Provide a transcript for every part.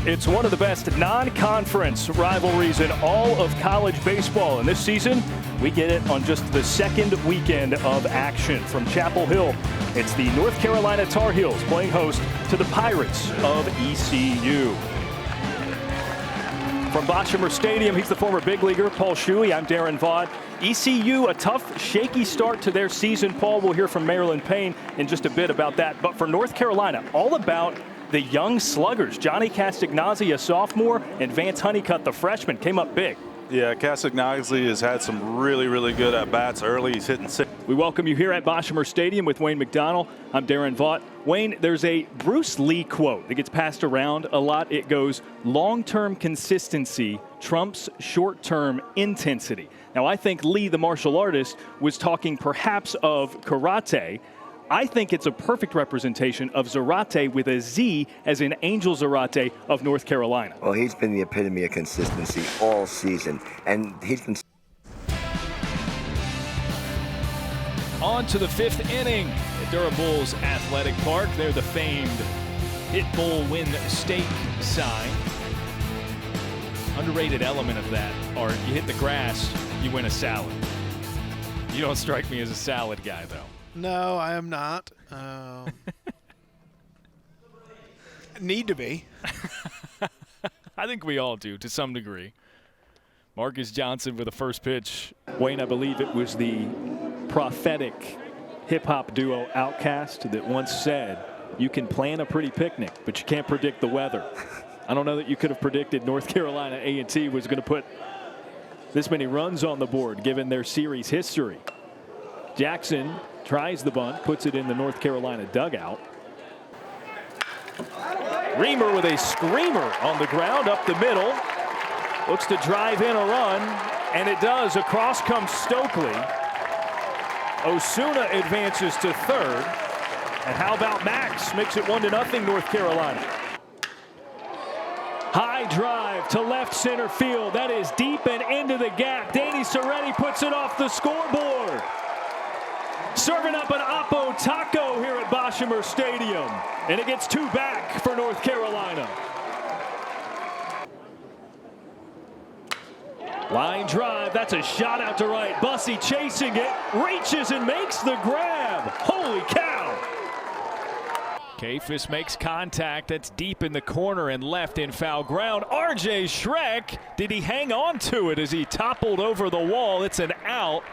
It's one of the best non-conference rivalries in all of college baseball. And this season, we get it on just the second weekend of action. From Chapel Hill, it's the North Carolina Tar Heels playing host to the Pirates of ECU. From Boshemer Stadium, he's the former big leaguer, Paul Shuey. I'm Daron Vaught. ECU, a tough, shaky start to their season. Paul, we'll hear from Marilyn Payne in just a bit about that. But for North Carolina, all about the young sluggers. Johnny Castagnazzi, a sophomore, and Vance Honeycutt, the freshman, came up big. Yeah, Castagnazzi has had some really good at-bats early. He's hitting six. We welcome you here at Boshemer Stadium with Wayne McDonald. I'm Daron Vaught. Wayne, there's a Bruce Lee quote that gets passed around a lot. It goes, long-term consistency trumps short-term intensity. Now, I think Lee, the martial artist, was talking perhaps of karate. I think it's a perfect representation of Zarate with a Z as in Angel Zarate of North Carolina. Well, he's been the epitome of consistency all season, and he's been... On to the fifth inning at Durham Bulls Athletic Park. They're the famed Hit Bull Win Steak sign. Underrated element of that, or you hit the grass, you win a salad. You don't strike me as a salad guy, though. No, I am not. Need to be. I think we all do, to some degree. Marcus Johnson with the first pitch. Wayne, I believe it was the prophetic hip-hop duo Outkast that once said, you can plan a pretty picnic, but you can't predict the weather. I don't know that you could have predicted North Carolina A&T was going to put this many runs on the board, given their series history. Jackson tries the bunt, puts it in the North Carolina dugout. Reamer with a screamer on the ground up the middle. Looks to drive in a run, and it does. Across comes Stokely. Osuna advances to third. And how about Max? Makes it 1-0 North Carolina. High drive to left center field. That is deep and into the gap. Danny Soretti puts it off the scoreboard. Serving up an Oppo Taco here at Boshemer Stadium. And it gets two back for North Carolina. Line drive, that's a shot out to right. Bussey chasing it, reaches and makes the grab. Holy cow. Kafis makes contact. That's deep in the corner and left in foul ground. RJ Schreck, did he hang on to it as he toppled over the wall? It's an out.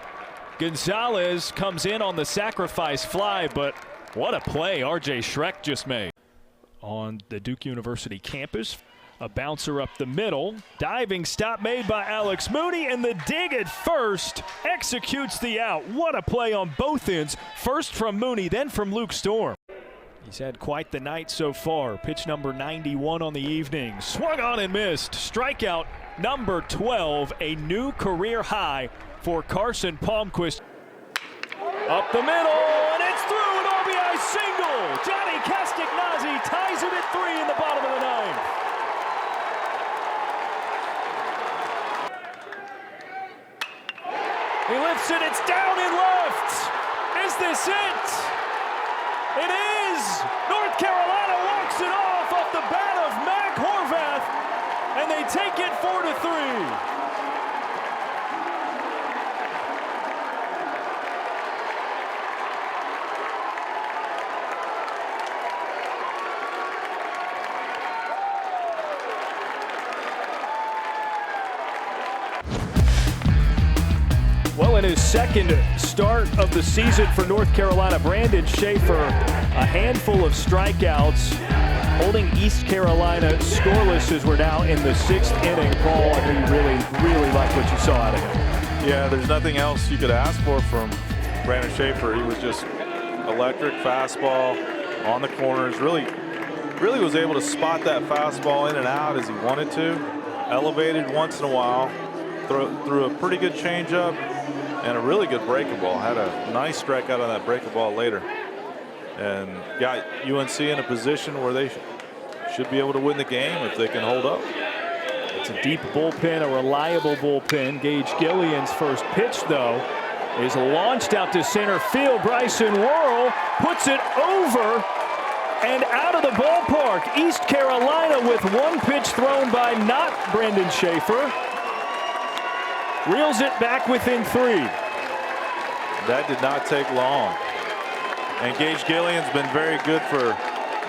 Gonzalez comes in on the sacrifice fly, but what a play RJ Schreck just made. On the Duke University campus, a bouncer up the middle. Diving stop made by Alex Mooney, and the dig at first executes the out. What a play on both ends. First from Mooney, then from Luke Storm. He's had quite the night so far. Pitch number 91 on the evening. Swung on and missed. Strikeout number 12, a new career high for Carson Palmquist. Up the middle, and it's through, an RBI single. Johnny Castagnazzi ties it at 3 in the bottom of the ninth. He lifts it, it's down and left. Is this it? It is! North Carolina walks it off the bat of Mac Horvath, and they take it 4-3. Well, in his second start of the season for North Carolina, Brandon Schaefer, a handful of strikeouts, holding East Carolina scoreless as we're now in the 6th inning. Paul, I know you really like what you saw out of him. Yeah, there's nothing else you could ask for from Brandon Schaefer. He was just electric fastball on the corners. Really was able to spot that fastball in and out as he wanted to. Elevated once in a while. Threw a pretty good changeup and a really good breaking ball. Had a nice strikeout on that breaking ball later. And got UNC in a position where they should be able to win the game if they can hold up. It's a deep bullpen, a reliable bullpen. Gage Gillian's first pitch, though, is launched out to center field. Bryson Worrell puts it over and out of the ballpark. East Carolina with one pitch thrown by not Brendan Schaefer. Reels it back within 3. That did not take long. And Gage Gillian's been very good for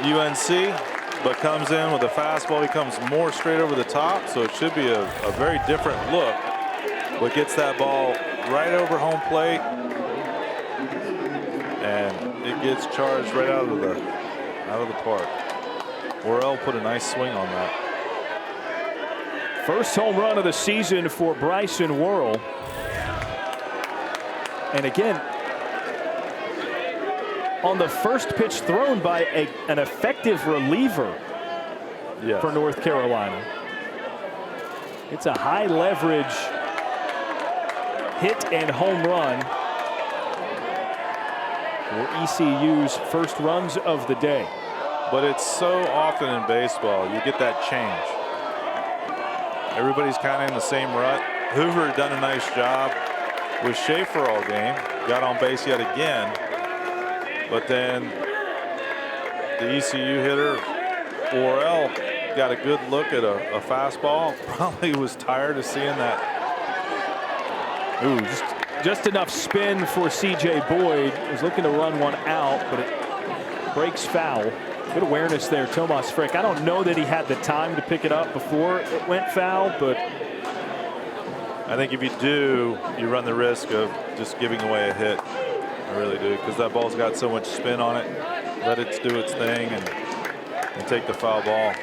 UNC, but comes in with a fastball. He comes more straight over the top, so it should be a very different look. But gets that ball right over home plate, and it gets charged right out of the park. Worrell put a nice swing on that. First home run of the season for Bryson Worrell. And again, on the first pitch thrown by an effective reliever for North Carolina. It's a high leverage hit and home run for ECU's first runs of the day. But it's so often in baseball, you get that change. Everybody's kind of in the same rut. Hoover done a nice job with Schaefer all game. Got on base yet again. But then the ECU hitter, Worrell, got a good look at a fastball. Probably was tired of seeing that. Ooh, just enough spin for C.J. Boyd. Was looking to run one out, but it breaks foul. Good awareness there, Tomas Frick. I don't know that he had the time to pick it up before it went foul, but I think if you do, you run the risk of just giving away a hit. I really do, because that ball's got so much spin on it. Let it do its thing and take the foul ball.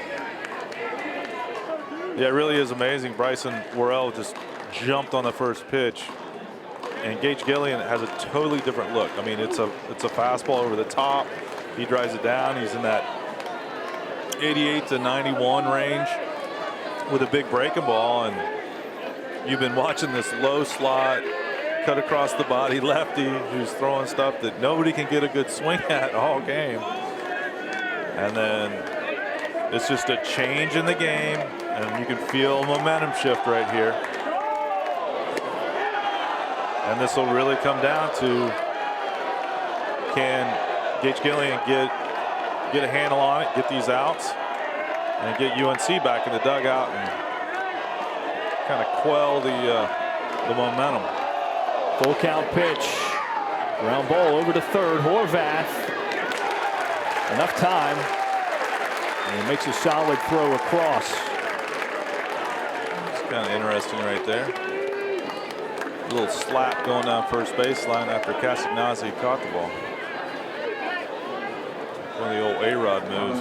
Yeah, it really is amazing. Bryson Worrell just jumped on the first pitch, and Gage Gillian has a totally different look. I mean, it's a fastball over the top. He drives it down. He's in that 88 to 91 range with a big breaking ball, and you've been watching this low slot, cut across the body lefty who's throwing stuff that nobody can get a good swing at all game. And then it's just a change in the game, and you can feel a momentum shift right here. And this will really come down to, can Gage Gillian get a handle on it, get these outs, and get UNC back in the dugout and kind of quell the momentum. Full count pitch. Ground ball over to third. Horvath. Enough time. And he makes a solid throw across. It's kind of interesting right there. A little slap going down first baseline after Castagnazzi caught the ball. One of the old A-Rod moves.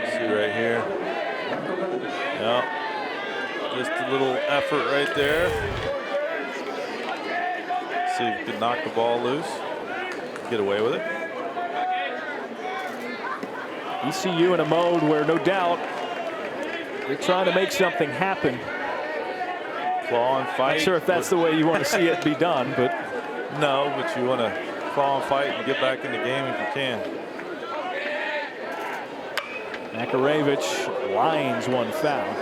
See right here. Yep. Just a little effort right there. See if you can knock the ball loose. Get away with it. ECU in a mode where no doubt they're trying to make something happen. Claw and fight. Not sure if that's the way you want to see it be done, but no, but you want to claw and fight and get back in the game if you can. Makarevich lines one foul.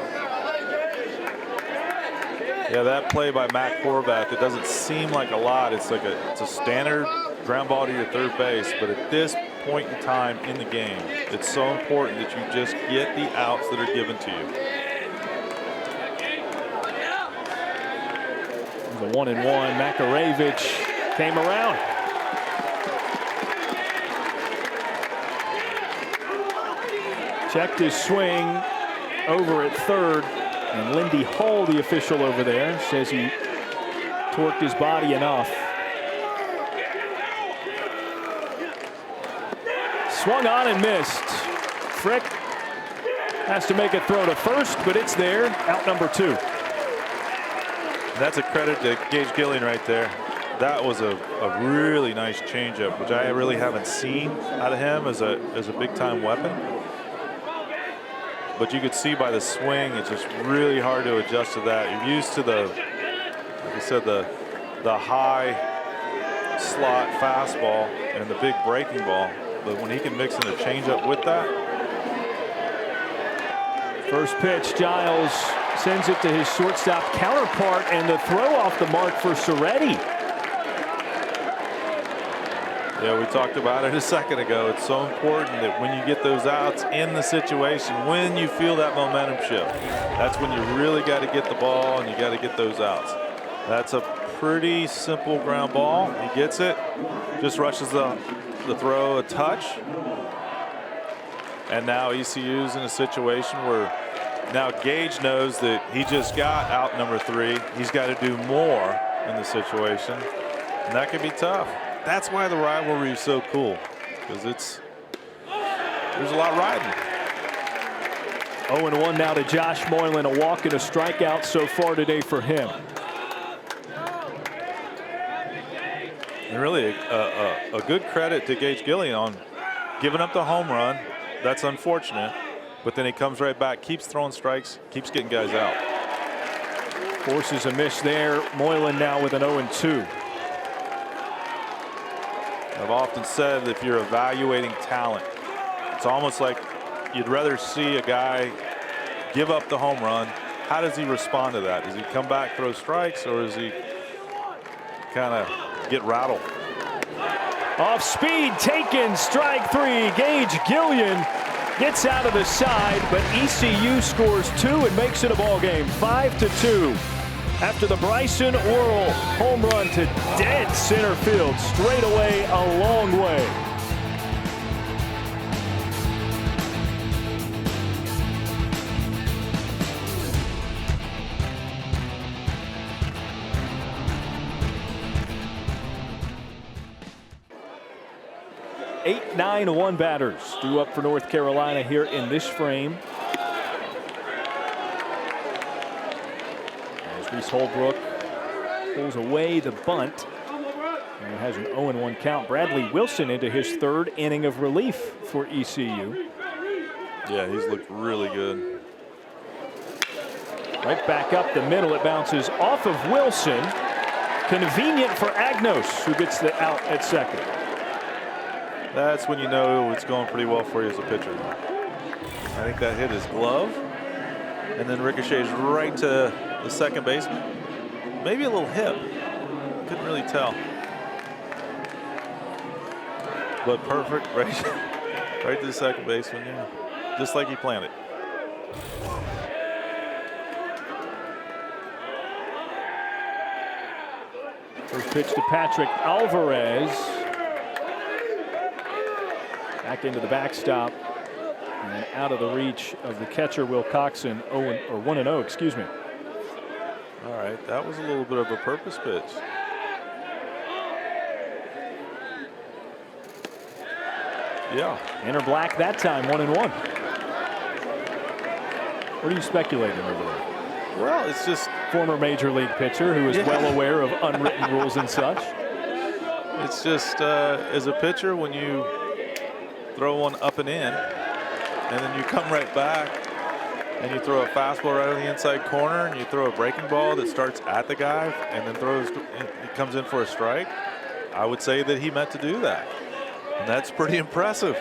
Yeah, that play by Mac Horvath, it doesn't seem like a lot. It's like it's a standard ground ball to your third base, but at this point in time in the game, it's so important that you just get the outs that are given to you. The 1-1. Makarevich came around. Checked his swing over at third, and Lindy Hull, the official over there, says he torqued his body enough. Swung on and missed. Frick has to make a throw to first, but it's there. Out number 2. That's a credit to Gage Gillian right there. That was a really nice changeup, which I really haven't seen out of him as a big time weapon. But you could see by the swing, it's just really hard to adjust to that. You're used to the, like I said, the high slot fastball and the big breaking ball. But when he can mix in a changeup with that. First pitch, Giles sends it to his shortstop counterpart, and the throw off the mark for Soretti. Yeah, we talked about it a second ago. It's so important that when you get those outs in the situation, when you feel that momentum shift, that's when you really got to get the ball and you got to get those outs. That's a pretty simple ground ball. He gets it, just rushes the throw a touch. And now ECU's in a situation where now Gage knows that he just got out number 3. He's got to do more in the situation, and that can be tough. That's why the rivalry is so cool, because there's a lot riding. 0-1 now to Josh Moylan, a walk and a strikeout so far today for him. And really a good credit to Gage Gillian on giving up the home run. That's unfortunate, but then he comes right back, keeps throwing strikes, keeps getting guys out. Forces a miss there. Moylan now with an 0-2. I've often said if you're evaluating talent, it's almost like you'd rather see a guy give up the home run. How does he respond to that? Does he come back, throw strikes, or does he kind of get rattled? Off speed, taken, strike 3. Gage Gillian gets out of the side, but ECU scores 2 and makes it a ball game, 5-2. After the Bryson Worrell home run to dead center field, straight away a long way. Eight, 9-1 batters due up for North Carolina here in this frame. As Reese Holbrook pulls away the bunt and it has an 0-1 count. Bradley Wilson into his 3rd inning of relief for ECU. Yeah, he's looked really good. Right back up the middle. It bounces off of Wilson. Convenient for Agnos, who gets the out at second. That's when you know it's going pretty well for you as a pitcher. I think that hit his glove and then ricochets right to the second baseman. Maybe a little hip. Couldn't really tell. But perfect, right to the second baseman, yeah. Just like he planned it. First pitch to Patrick Alvarez. Back into the backstop and out of the reach of the catcher Will Coxon. 1-0, excuse me. All right, that was a little bit of a purpose pitch. Yeah. Inner black that time, 1-1. What are you speculating over there? Well, it's just Former major league pitcher who is well aware of unwritten rules and such. It's just as a pitcher, when you throw one up and in, and then you come right back and you throw a fastball right on the inside corner, and you throw a breaking ball that starts at the guy and then he comes in for a strike. I would say that he meant to do that, and that's pretty impressive.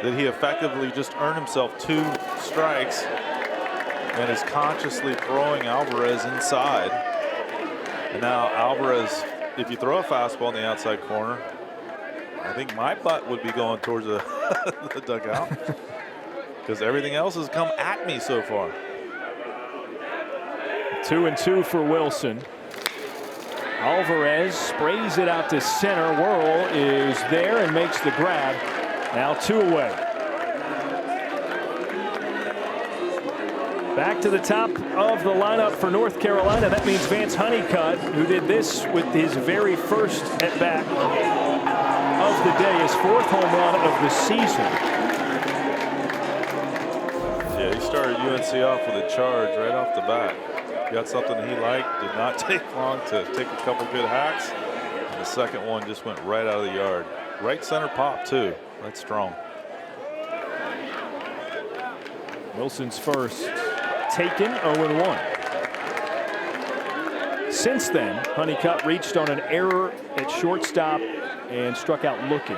That he effectively just earned himself 2 strikes and is consciously throwing Alvarez inside. And now Alvarez, if you throw a fastball in the outside corner, I think my butt would be going towards the dugout, because everything else has come at me so far. 2-2 for Wilson. Alvarez sprays it out to center. Worrell is there and makes the grab. Now 2 away. Back to the top of the lineup for North Carolina. That means Vance Honeycutt, who did this with his very first at bat of the day, his 4th home run of the season. Yeah, he started UNC off with a charge right off the bat. Got something he liked, did not take long to take a couple good hacks. And the second one just went right out of the yard. Right center pop too. That's strong. Wilson's first taken, 0-1. Since then, Honeycutt reached on an error at shortstop and struck out looking.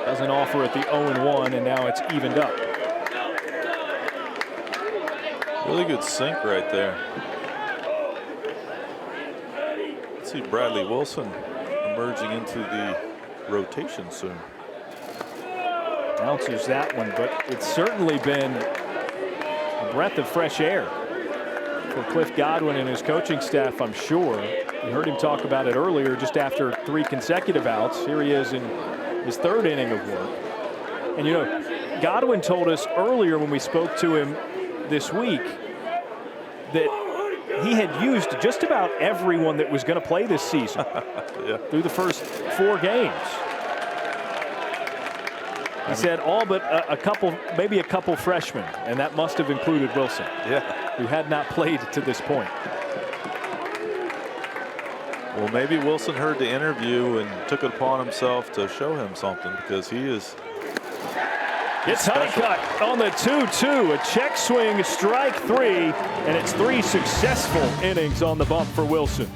Doesn't offer at the 0-1, and now it's evened up. Really good sink right there. Let's see Bradley Wilson emerging into the rotation soon. Bounces that one, but it's certainly been a breath of fresh air for Cliff Godwin and his coaching staff, I'm sure. You heard him talk about it earlier, just after 3 consecutive outs. Here he is in his 3rd inning of work. And you know, Godwin told us earlier when we spoke to him this week that he had used just about everyone that was going to play this season through the first 4 games. He said all but a couple, maybe a couple freshmen, and that must have included Wilson, who had not played to this point. Well, maybe Wilson heard the interview and took it upon himself to show him something, because he is. It's Honeycutt on the 2-2, a check swing, strike 3, and it's 3 successful innings on the bump for Wilson.